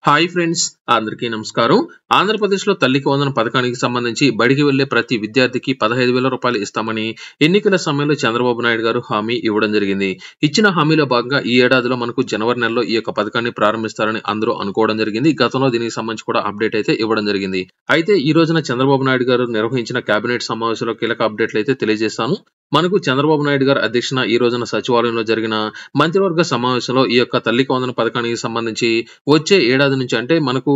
Hi friends, అందరికీ నమస్కారం. ఆంధ్రప్రదేశ్‌లో తల్లికి వందనం పథకానికి సంబంధించి బడికి వెళ్లే ప్రతి విద్యార్థికి 15,000 రూపాయలు ఇస్తామని ఎన్నికల సమయంలో చంద్రబాబు నాయుడు గారు హామీ ఇవ్వడం జరిగింది. ఇచ్చిన హామీలో భాగంగా ఈ ఏడాదిలో మనకు జనవరి నెలలో ఈ యొక్క పథకాన్ని ప్రారంభిస్తారని అందరూ అనుకోవడం జరిగింది. గతంలో దీనికి సంబంధించి కూడా అప్డేట్ అయితే ఇవ్వడం జరిగింది. అయితే ఈ రోజున చంద్రబాబు నాయుడు గారు నిర్వహించిన కేబినెట్ సమావేశంలో కీలక అప్డేట్లు అయితే తెలియజేస్తాను. మనకు చంద్రబాబు నాయుడు గారు అధ్యక్షతన ఈ రోజున సచివాలయంలో జరిగిన మంత్రివర్గ సమావేశంలో ఈ యొక్క తల్లికి వందనం పథకానికి సంబంధించి వచ్చే ఏడాది నుంచి అంటే మనకు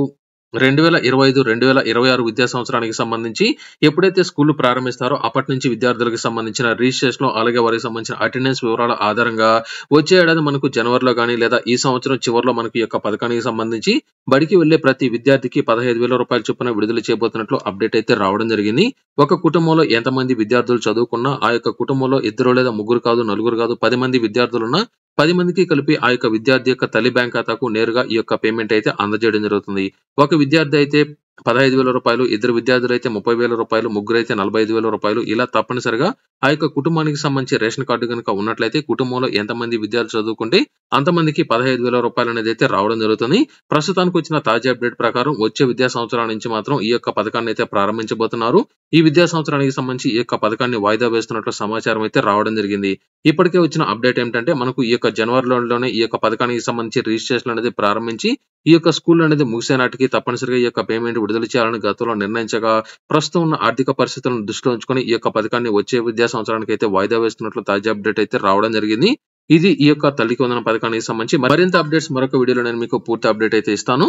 2025, 2026 విద్యా సంవత్సరానికి సంబంధించి ఎప్పుడైతే స్కూళ్లు ప్రారంభిస్తారో అప్పటి నుంచి విద్యార్థులకు సంబంధించిన రిజిస్ట్రేషన్ అలాగే వారికి సంబంధించిన అటెండెన్స్ వివరాల ఆధారంగా వచ్చే ఏడాది మనకు జనవరిలో గానీ లేదా ఈ సంవత్సరం చివరిలో మనకు ఈ యొక్క పథకానికి సంబంధించి బడికి వెళ్లే ప్రతి విద్యార్థికి 15,000 రూపాయల చొప్పున విడుదల చేయబోతున్నట్లు అప్డేట్ అయితే రావడం జరిగింది. ఒక కుటుంబంలో ఎంతమంది విద్యార్థులు చదువుకున్నా ఆ యొక్క కుటుంబంలో ఇద్దరు లేదా ముగ్గురు కాదు, నలుగురు కాదు, 10 మంది విద్యార్థులున్నా 10 మందికి కలిపి ఆ యొక్క విద్యార్థి యొక్క తల్లి బ్యాంక్ ఖాతాకు నేరుగా ఈ యొక్క పేమెంట్ అయితే అందజేయడం జరుగుతుంది. ఒక విద్యార్థి అయితే 15,000 రూపాయలు, ఇద్దరు విద్యార్థులైతే 30,000 రూపాయలు, ముగ్గురైతే 45,000 రూపాయలు ఇలా తప్పనిసరిగా ఆ యొక్క కుటుంబానికి సంబంధించి రేషన్ కార్డు గనుక ఉన్నట్లయితే కుటుంబంలో ఎంతమంది విద్యార్థులు చదువుకుంటే అంతమందికి 15,000 రూపాయలు అనేది అయితే రావడం జరుగుతుంది. ప్రస్తుతానికి వచ్చిన తాజా అప్డేట్ ప్రకారం వచ్చే విద్యా సంవత్సరం నుంచి మాత్రం ఈ యొక్క పథకాన్ని అయితే ప్రారంభించబోతున్నారు. ఈ విద్యా సంవత్సరానికి సంబంధించి ఈ యొక్క పథకాన్ని వాయిదా వేస్తున్నట్లు సమాచారం అయితే రావడం జరిగింది. ఇప్పటికే వచ్చిన అప్డేట్ ఏంటంటే మనకు ఈ యొక్క జనవరిలోనే ఈ యొక్క పథకానికి సంబంధించి రిజిస్ట్రేషన్ అనేది ప్రారంభించి ఈ యొక్క స్కూల్ అనేది ముగిసే నాటికి తప్పనిసరిగా ఈ యొక్క పేమెంట్ విడుదల చేయాలని గతంలో నిర్ణయించగా ప్రస్తుతం ఉన్న ఆర్థిక పరిస్థితులను దృష్టిలో ఉంచుకొని ఈ యొక్క పథకాన్ని వచ్చే విద్యా సంవత్సరానికి అయితే వాయిదా వేస్తున్నట్లు తాజా అప్డేట్ అయితే రావడం జరిగింది. ఇది ఈ యొక్క తల్లికి వందనం పథకానికి సంబంధించి మరింత అప్డేట్స్ మరొక వీడియోలో నేను మీకు పూర్తి అప్డేట్ అయితే ఇస్తాను.